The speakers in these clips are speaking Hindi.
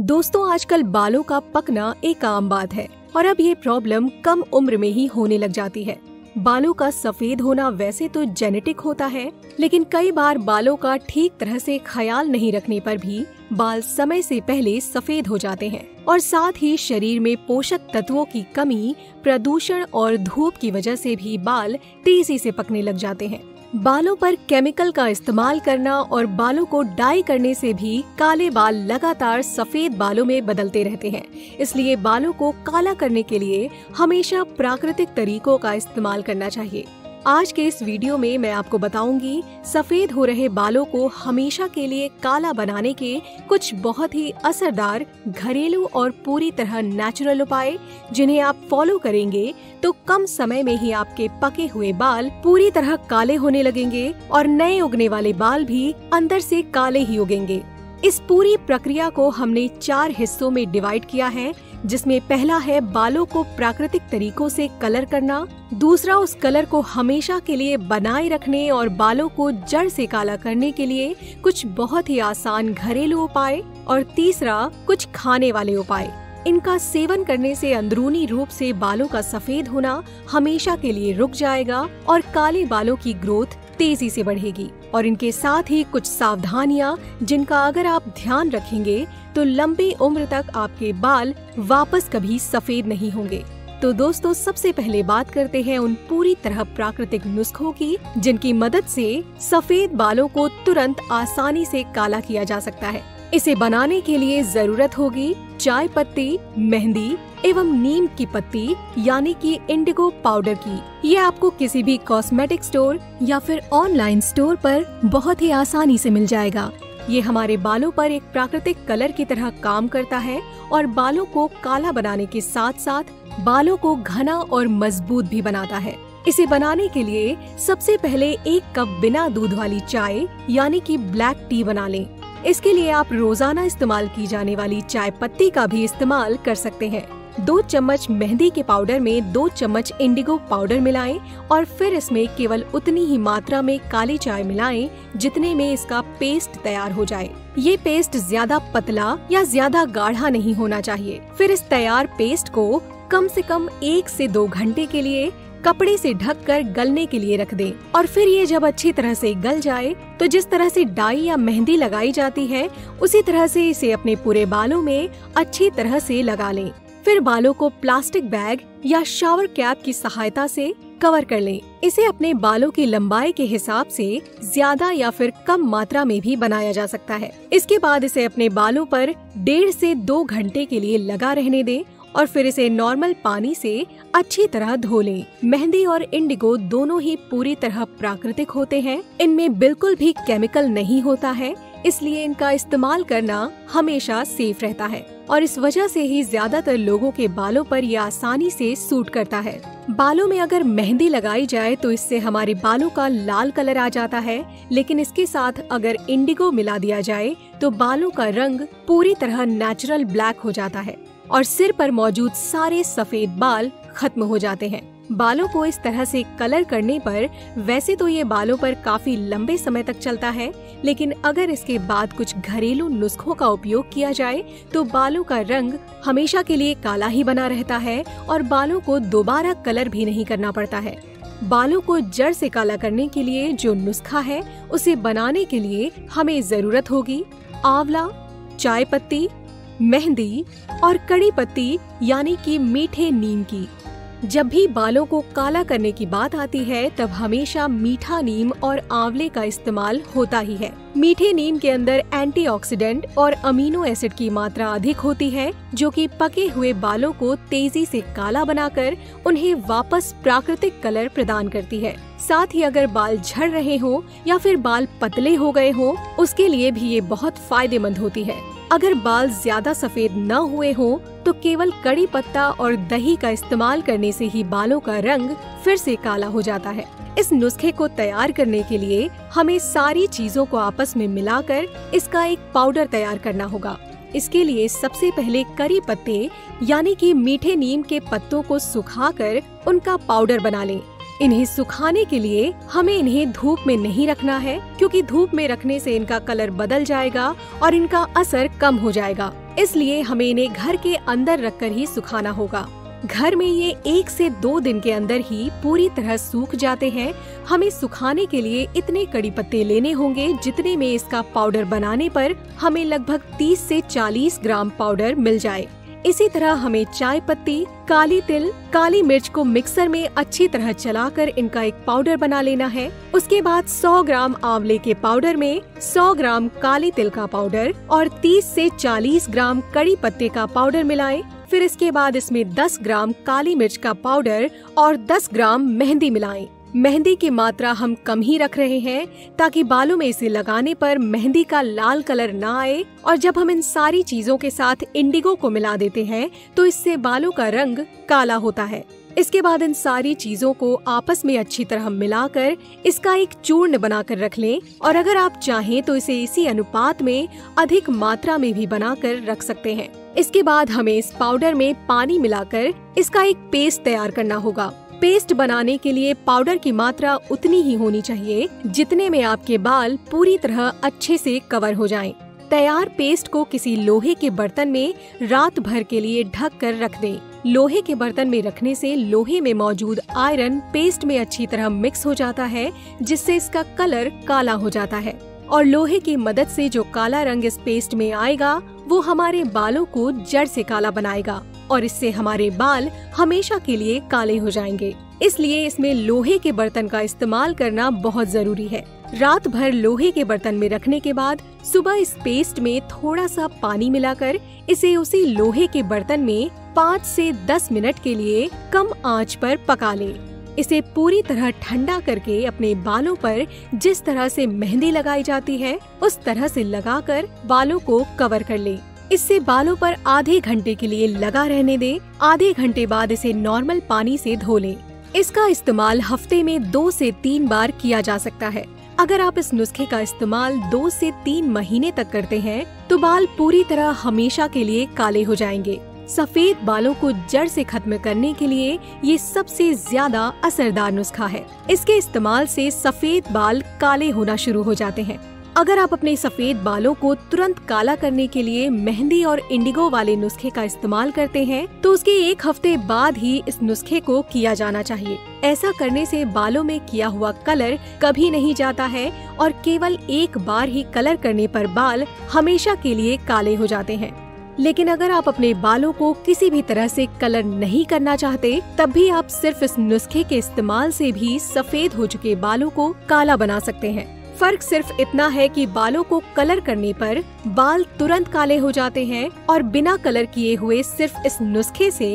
दोस्तों, आजकल बालों का पकना एक आम बात है और अब ये प्रॉब्लम कम उम्र में ही होने लग जाती है। बालों का सफेद होना वैसे तो जेनेटिक होता है, लेकिन कई बार बालों का ठीक तरह से ख्याल नहीं रखने पर भी बाल समय से पहले सफेद हो जाते हैं और साथ ही शरीर में पोषक तत्वों की कमी, प्रदूषण और धूप की वजह से भी बाल तेजी से पकने लग जाते हैं। बालों पर केमिकल का इस्तेमाल करना और बालों को डाई करने से भी काले बाल लगातार सफेद बालों में बदलते रहते हैं। इसलिए बालों को काला करने के लिए हमेशा प्राकृतिक तरीकों का इस्तेमाल करना चाहिए। आज के इस वीडियो में मैं आपको बताऊंगी सफेद हो रहे बालों को हमेशा के लिए काला बनाने के कुछ बहुत ही असरदार घरेलू और पूरी तरह नेचुरल उपाय, जिन्हें आप फॉलो करेंगे तो कम समय में ही आपके पके हुए बाल पूरी तरह काले होने लगेंगे और नए उगने वाले बाल भी अंदर से काले ही उगेंगे। इस पूरी प्रक्रिया को हमने 4 हिस्सों में डिवाइड किया है, जिसमें पहला है बालों को प्राकृतिक तरीकों से कलर करना, दूसरा उस कलर को हमेशा के लिए बनाए रखने और बालों को जड़ से काला करने के लिए कुछ बहुत ही आसान घरेलू उपाय, और तीसरा कुछ खाने वाले उपाय। इनका सेवन करने से अंदरूनी रूप से बालों का सफेद होना हमेशा के लिए रुक जाएगा और काले बालों की ग्रोथ तेजी से बढ़ेगी। और इनके साथ ही कुछ सावधानियां, जिनका अगर आप ध्यान रखेंगे तो लंबी उम्र तक आपके बाल वापस कभी सफेद नहीं होंगे। तो दोस्तों, सबसे पहले बात करते हैं उन पूरी तरह प्राकृतिक नुस्खों की, जिनकी मदद से सफेद बालों को तुरंत आसानी से काला किया जा सकता है। इसे बनाने के लिए जरूरत होगी चाय पत्ती, मेहंदी एवं नीम की पत्ती यानी कि इंडिगो पाउडर की। ये आपको किसी भी कॉस्मेटिक स्टोर या फिर ऑनलाइन स्टोर पर बहुत ही आसानी से मिल जाएगा। ये हमारे बालों पर एक प्राकृतिक कलर की तरह काम करता है और बालों को काला बनाने के साथ साथ बालों को घना और मजबूत भी बनाता है। इसे बनाने के लिए सबसे पहले 1 कप बिना दूध वाली चाय यानी कि ब्लैक टी बना लें। इसके लिए आप रोजाना इस्तेमाल की जाने वाली चाय पत्ती का भी इस्तेमाल कर सकते हैं। 2 चम्मच मेहंदी के पाउडर में 2 चम्मच इंडिगो पाउडर मिलाएं और फिर इसमें केवल उतनी ही मात्रा में काली चाय मिलाएं जितने में इसका पेस्ट तैयार हो जाए। ये पेस्ट ज्यादा पतला या ज्यादा गाढ़ा नहीं होना चाहिए। फिर इस तैयार पेस्ट को कम से कम 1 से 2 घंटे के लिए कपड़े से ढककर गलने के लिए रख दें। और फिर ये जब अच्छी तरह से गल जाए तो जिस तरह से डाई या मेहंदी लगाई जाती है, उसी तरह से इसे अपने पूरे बालों में अच्छी तरह से लगा लें। फिर बालों को प्लास्टिक बैग या शावर कैप की सहायता से कवर कर लें। इसे अपने बालों की लंबाई के हिसाब से ज्यादा या फिर कम मात्रा में भी बनाया जा सकता है। इसके बाद इसे अपने बालों पर 1.5 से 2 घंटे के लिए लगा रहने दें और फिर इसे नॉर्मल पानी से अच्छी तरह धो लें। मेहंदी और इंडिगो दोनों ही पूरी तरह प्राकृतिक होते हैं। इनमें बिल्कुल भी केमिकल नहीं होता है, इसलिए इनका इस्तेमाल करना हमेशा सेफ रहता है और इस वजह से ही ज्यादातर लोगों के बालों पर यह आसानी से सूट करता है। बालों में अगर मेहंदी लगाई जाए तो इससे हमारे बालों का लाल कलर आ जाता है, लेकिन इसके साथ अगर इंडिगो मिला दिया जाए तो बालों का रंग पूरी तरह नेचुरल ब्लैक हो जाता है और सिर पर मौजूद सारे सफेद बाल खत्म हो जाते हैं। बालों को इस तरह से कलर करने पर वैसे तो ये बालों पर काफी लंबे समय तक चलता है, लेकिन अगर इसके बाद कुछ घरेलू नुस्खों का उपयोग किया जाए तो बालों का रंग हमेशा के लिए काला ही बना रहता है और बालों को दोबारा कलर भी नहीं करना पड़ता है। बालों को जड़ से काला करने के लिए जो नुस्खा है, उसे बनाने के लिए हमें जरूरत होगी आंवला, चाय पत्ती, मेहंदी और कड़ी पत्ती यानी कि मीठे नीम की। जब भी बालों को काला करने की बात आती है, तब हमेशा मीठा नीम और आंवले का इस्तेमाल होता ही है। मीठे नीम के अंदर एंटीऑक्सीडेंट और अमीनो एसिड की मात्रा अधिक होती है, जो कि पके हुए बालों को तेजी से काला बनाकर उन्हें वापस प्राकृतिक कलर प्रदान करती है। साथ ही अगर बाल झड़ रहे हों या फिर बाल पतले हो गए हों, उसके लिए भी ये बहुत फायदेमंद होती है। अगर बाल ज्यादा सफेद न हुए हों तो केवल कड़ी पत्ता और दही का इस्तेमाल करने से ही बालों का रंग फिर से काला हो जाता है। इस नुस्खे को तैयार करने के लिए हमें सारी चीजों को आपस में मिलाकर इसका एक पाउडर तैयार करना होगा। इसके लिए सबसे पहले करी पत्ते यानी कि मीठे नीम के पत्तों को सुखाकर उनका पाउडर बना लें। इन्हें सुखाने के लिए हमें इन्हें धूप में नहीं रखना है, क्योंकि धूप में रखने से इनका कलर बदल जाएगा और इनका असर कम हो जाएगा। इसलिए हमें इन्हें घर के अंदर रखकर ही सुखाना होगा। घर में ये 1 से 2 दिन के अंदर ही पूरी तरह सूख जाते हैं। हमें सुखाने के लिए इतने कड़ी पत्ते लेने होंगे जितने में इसका पाउडर बनाने पर हमें लगभग 30 से 40 ग्राम पाउडर मिल जाए। इसी तरह हमें चाय पत्ती, काली तिल, काली मिर्च को मिक्सर में अच्छी तरह चलाकर इनका एक पाउडर बना लेना है। उसके बाद 100 ग्राम आंवले के पाउडर में 100 ग्राम काली तिल का पाउडर और 30 से 40 ग्राम कड़ी पत्ते का पाउडर मिलाएं। फिर इसके बाद इसमें 10 ग्राम काली मिर्च का पाउडर और 10 ग्राम मेहंदी मिलाएं। मेहंदी की मात्रा हम कम ही रख रहे हैं ताकि बालों में इसे लगाने पर मेहंदी का लाल कलर ना आए। और जब हम इन सारी चीजों के साथ इंडिगो को मिला देते हैं तो इससे बालों का रंग काला होता है। इसके बाद इन सारी चीजों को आपस में अच्छी तरह मिलाकर इसका एक चूर्ण बनाकर रख लें। और अगर आप चाहें तो इसे इसी अनुपात में अधिक मात्रा में भी बनाकर रख सकते हैं। इसके बाद हमें इस पाउडर में पानी मिलाकर इसका एक पेस्ट तैयार करना होगा। पेस्ट बनाने के लिए पाउडर की मात्रा उतनी ही होनी चाहिए जितने में आपके बाल पूरी तरह अच्छे से कवर हो जाएं। तैयार पेस्ट को किसी लोहे के बर्तन में रात भर के लिए ढक कर रख दें। लोहे के बर्तन में रखने से लोहे में मौजूद आयरन पेस्ट में अच्छी तरह मिक्स हो जाता है, जिससे इसका कलर काला हो जाता है। और लोहे की मदद से जो काला रंग इस पेस्ट में आएगा वो हमारे बालों को जड़ से काला बनाएगा और इससे हमारे बाल हमेशा के लिए काले हो जाएंगे। इसलिए इसमें लोहे के बर्तन का इस्तेमाल करना बहुत जरूरी है। रात भर लोहे के बर्तन में रखने के बाद सुबह इस पेस्ट में थोड़ा सा पानी मिलाकर इसे उसी लोहे के बर्तन में 5 से 10 मिनट के लिए कम आंच पर पका लें। इसे पूरी तरह ठंडा करके अपने बालों पर जिस तरह से मेहंदी लगाई जाती है उस तरह से लगाकर बालों को कवर कर लें। इससे बालों पर आधे घंटे के लिए लगा रहने दें। आधे घंटे बाद इसे नॉर्मल पानी से धो लें। इसका इस्तेमाल हफ्ते में 2 से 3 बार किया जा सकता है। अगर आप इस नुस्खे का इस्तेमाल 2 से 3 महीने तक करते हैं तो बाल पूरी तरह हमेशा के लिए काले हो जाएंगे। सफेद बालों को जड़ से खत्म करने के लिए ये सबसे ज्यादा असरदार नुस्खा है। इसके इस्तेमाल से सफेद बाल काले होना शुरू हो जाते हैं। अगर आप अपने सफेद बालों को तुरंत काला करने के लिए मेहंदी और इंडिगो वाले नुस्खे का इस्तेमाल करते हैं तो उसके 1 हफ्ते बाद ही इस नुस्खे को किया जाना चाहिए। ऐसा करने से बालों में किया हुआ कलर कभी नहीं जाता है और केवल एक बार ही कलर करने पर बाल हमेशा के लिए काले हो जाते हैं। लेकिन अगर आप अपने बालों को किसी भी तरह से कलर नहीं करना चाहते तब भी आप सिर्फ इस नुस्खे के इस्तेमाल से भी सफेद हो चुके बालों को काला बना सकते हैं। फर्क सिर्फ इतना है कि बालों को कलर करने पर बाल तुरंत काले हो जाते हैं और बिना कलर किए हुए सिर्फ इस नुस्खे से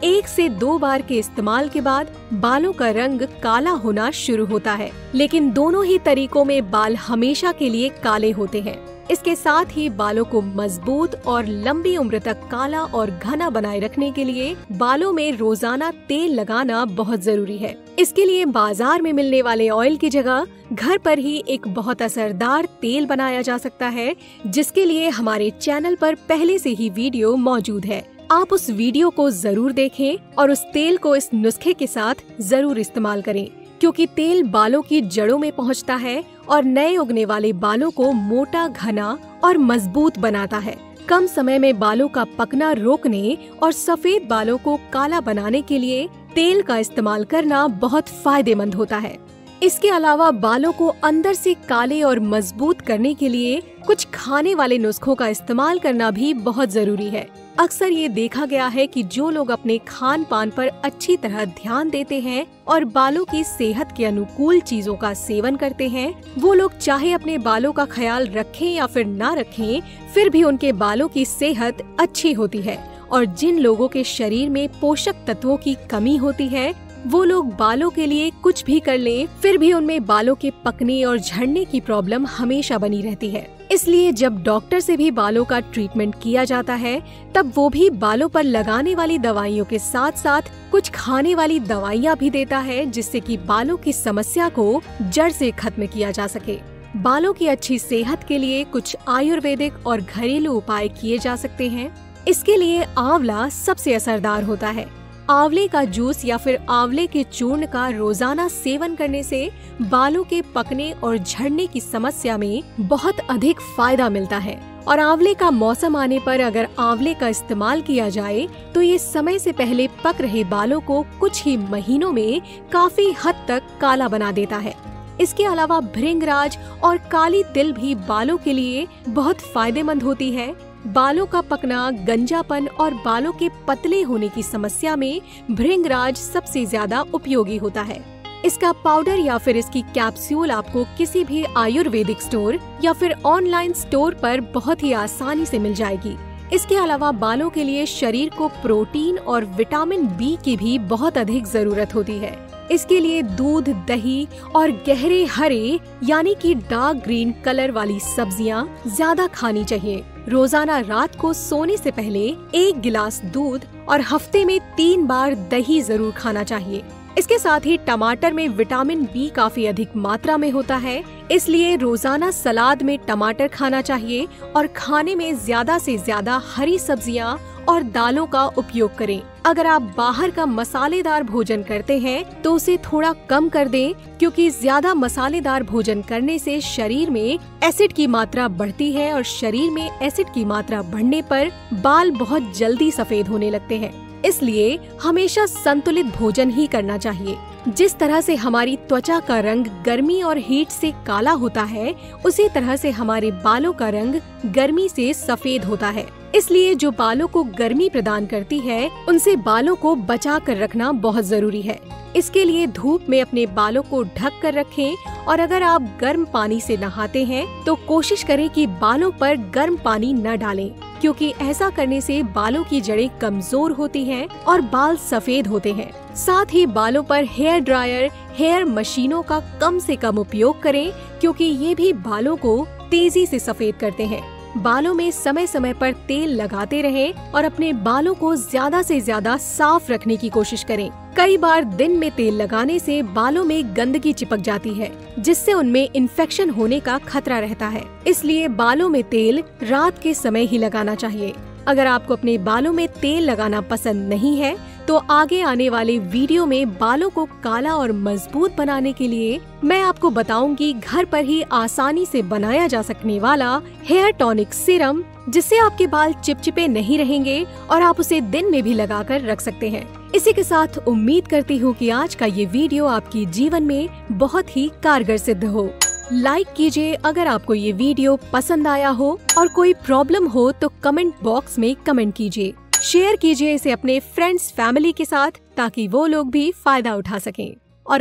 1 से 2 बार के इस्तेमाल के बाद बालों का रंग काला होना शुरू होता है। लेकिन दोनों ही तरीकों में बाल हमेशा के लिए काले होते हैं। इसके साथ ही बालों को मजबूत और लंबी उम्र तक काला और घना बनाए रखने के लिए बालों में रोजाना तेल लगाना बहुत जरूरी है। इसके लिए बाजार में मिलने वाले ऑयल की जगह घर पर ही एक बहुत असरदार तेल बनाया जा सकता है, जिसके लिए हमारे चैनल पर पहले से ही वीडियो मौजूद है। आप उस वीडियो को जरूर देखें और उस तेल को इस नुस्खे के साथ जरूर इस्तेमाल करें, क्योंकि तेल बालों की जड़ों में पहुंचता है और नए उगने वाले बालों को मोटा, घना और मजबूत बनाता है। कम समय में बालों का पकना रोकने और सफेद बालों को काला बनाने के लिए तेल का इस्तेमाल करना बहुत फायदेमंद होता है। इसके अलावा बालों को अंदर से काले और मजबूत करने के लिए कुछ खाने वाले नुस्खों का इस्तेमाल करना भी बहुत जरूरी है। अक्सर ये देखा गया है कि जो लोग अपने खान पान पर अच्छी तरह ध्यान देते हैं और बालों की सेहत के अनुकूल चीजों का सेवन करते हैं, वो लोग चाहे अपने बालों का ख्याल रखें या फिर ना रखें, फिर भी उनके बालों की सेहत अच्छी होती है। और जिन लोगों के शरीर में पोषक तत्वों की कमी होती है, वो लोग बालों के लिए कुछ भी कर लें, फिर भी उनमें बालों के पकने और झड़ने की प्रॉब्लम हमेशा बनी रहती है। इसलिए जब डॉक्टर से भी बालों का ट्रीटमेंट किया जाता है, तब वो भी बालों पर लगाने वाली दवाइयों के साथ साथ कुछ खाने वाली दवाइयाँ भी देता है, जिससे कि बालों की समस्या को जड़ से खत्म किया जा सके। बालों की अच्छी सेहत के लिए कुछ आयुर्वेदिक और घरेलू उपाय किए जा सकते हैं। इसके लिए आंवला सबसे असरदार होता है। आंवले का जूस या फिर आंवले के चूर्ण का रोजाना सेवन करने से बालों के पकने और झड़ने की समस्या में बहुत अधिक फायदा मिलता है। और आंवले का मौसम आने पर अगर आंवले का इस्तेमाल किया जाए तो ये समय से पहले पक रहे बालों को कुछ ही महीनों में काफी हद तक काला बना देता है। इसके अलावा भृंगराज और काली तिल भी बालों के लिए बहुत फायदेमंद होती है। बालों का पकना, गंजापन और बालों के पतले होने की समस्या में भृंगराज सबसे ज्यादा उपयोगी होता है। इसका पाउडर या फिर इसकी कैप्सूल आपको किसी भी आयुर्वेदिक स्टोर या फिर ऑनलाइन स्टोर पर बहुत ही आसानी से मिल जाएगी। इसके अलावा बालों के लिए शरीर को प्रोटीन और विटामिन बी की भी बहुत अधिक जरूरत होती है। इसके लिए दूध, दही और गहरे हरे यानी कि डार्क ग्रीन कलर वाली सब्जियां ज्यादा खानी चाहिए। रोजाना रात को सोने से पहले 1 गिलास दूध और हफ्ते में 3 बार दही जरूर खाना चाहिए। इसके साथ ही टमाटर में विटामिन बी काफी अधिक मात्रा में होता है, इसलिए रोजाना सलाद में टमाटर खाना चाहिए और खाने में ज्यादा से ज्यादा हरी सब्जियां और दालों का उपयोग करें। अगर आप बाहर का मसालेदार भोजन करते हैं तो उसे थोड़ा कम कर दें, क्योंकि ज्यादा मसालेदार भोजन करने से शरीर में एसिड की मात्रा बढ़ती है और शरीर में एसिड की मात्रा बढ़ने पर बाल बहुत जल्दी सफेद होने लगते हैं। इसलिए हमेशा संतुलित भोजन ही करना चाहिए। जिस तरह से हमारी त्वचा का रंग गर्मी और हीट से काला होता है, उसी तरह से हमारे बालों का रंग गर्मी से सफेद होता है। इसलिए जो बालों को गर्मी प्रदान करती है, उनसे बालों को बचा कर रखना बहुत जरूरी है। इसके लिए धूप में अपने बालों को ढक कर रखें और अगर आप गर्म पानी से नहाते हैं तो कोशिश करें कि बालों पर गर्म पानी न डालें, क्योंकि ऐसा करने से बालों की जड़ें कमजोर होती हैं और बाल सफेद होते हैं। साथ ही बालों पर हेयर ड्रायर, हेयर मशीनों का कम से कम उपयोग करें, क्योंकि ये भी बालों को तेजी से सफेद करते हैं। बालों में समय समय पर तेल लगाते रहें और अपने बालों को ज्यादा से ज्यादा साफ रखने की कोशिश करें। कई बार दिन में तेल लगाने से बालों में गंदगी चिपक जाती है, जिससे उनमें इन्फेक्शन होने का खतरा रहता है। इसलिए बालों में तेल रात के समय ही लगाना चाहिए। अगर आपको अपने बालों में तेल लगाना पसंद नहीं है तो आगे आने वाले वीडियो में बालों को काला और मजबूत बनाने के लिए मैं आपको बताऊंगी घर पर ही आसानी से बनाया जा सकने वाला हेयर टॉनिक सीरम, जिससे आपके बाल चिपचिपे नहीं रहेंगे और आप उसे दिन में भी लगाकर रख सकते हैं। इसी के साथ उम्मीद करती हूँ कि आज का ये वीडियो आपके जीवन में बहुत ही कारगर सिद्ध हो। लाइक कीजिए अगर आपको ये वीडियो पसंद आया हो, और कोई प्रॉब्लम हो तो कमेंट बॉक्स में कमेंट कीजिए। शेयर कीजिए इसे अपने फ्रेंड्स, फैमिली के साथ, ताकि वो लोग भी फायदा उठा सकें। और